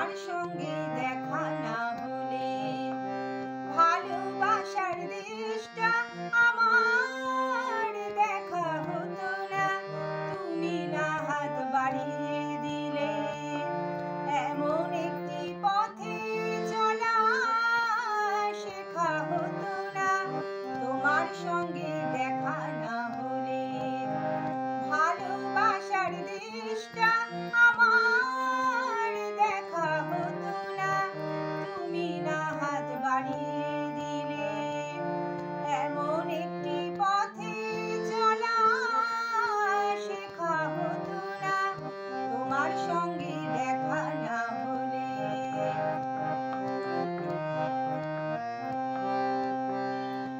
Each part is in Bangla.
তোমার সঙ্গে দেখা না হলে ভালোবাসার দেশটা আমার দেখা হতো না। তুমি না হাত বাড়িয়ে দিলে এমন একটি পথে চলা শেখা হতো না। তোমার সঙ্গে দেখা না হলে ভালোবাসার দেশটা আমার দেখা হতো না। তুমি না হাত বাড়িয়ে দিলে এমন একটি পথে চলা শেখা হতো না। তোমার সঙ্গে দেখা না হলে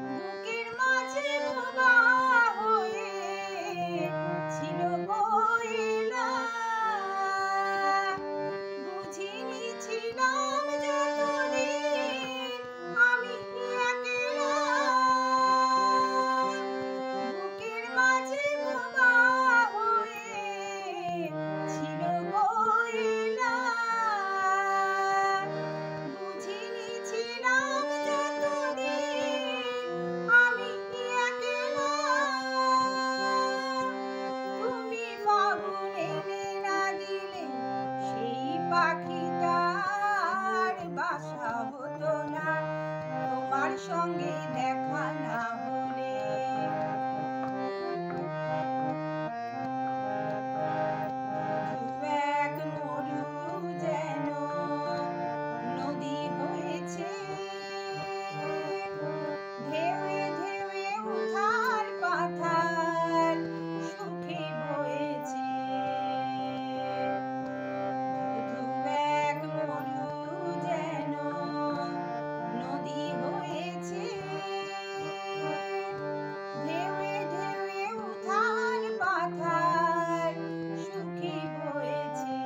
বুকের মাঝে বোবা হয়ে ছিল বইলা, বুঝিনি ছিলাম যতদিন আমি একলা। বুকের মাঝে বোবা হয়ে ছিল বইলা, বুঝিনি ছিলাম যতদিন আমি একলা। তুমি ফাগুন এনে না দিলে সেই পাখিটার বাসা হতো না। তোমার সঙ্গে দেখা না হলে এক মরু যেন নদী হয়েছে, ঢেউয়ে ঢেউয়ে উথাল পাথাল সুখে বয়েছে। এক মরু যেন নদী হয়েছে, ঢেউয়ে ঢেউয়ে উথাল পাথাল সুখে বয়েছে।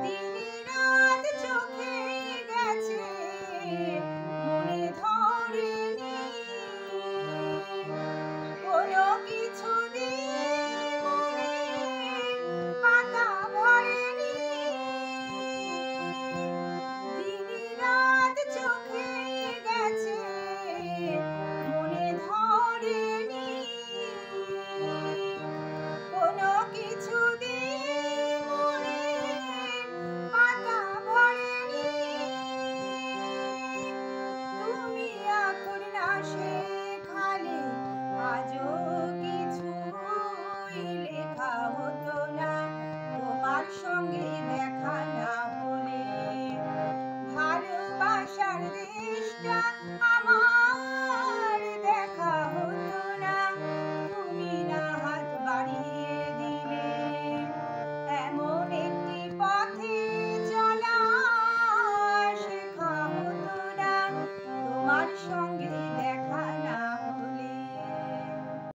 দিন রাত চোখে গেছে মনে ধরেনি, কোনো কিছু দিয়ে মনে পাতা ভরেনি। দিন রাত চোখে গেছে মনে ধরেনি, কোনো কিছু দিয়ে মনে পাতা ভরেনি। তুমি আখর না শেখালে আজও কিছুই লেখা হতো না। তোমার সঙ্গে দেখা না হলে ভালোবাসার দেশটা আমার দেখা হতো না। তুমি না হাত বাড়িয়ে দিলে এমন একটি পথে চলা শেখা হতো না। তোমার সঙ্গে দেখা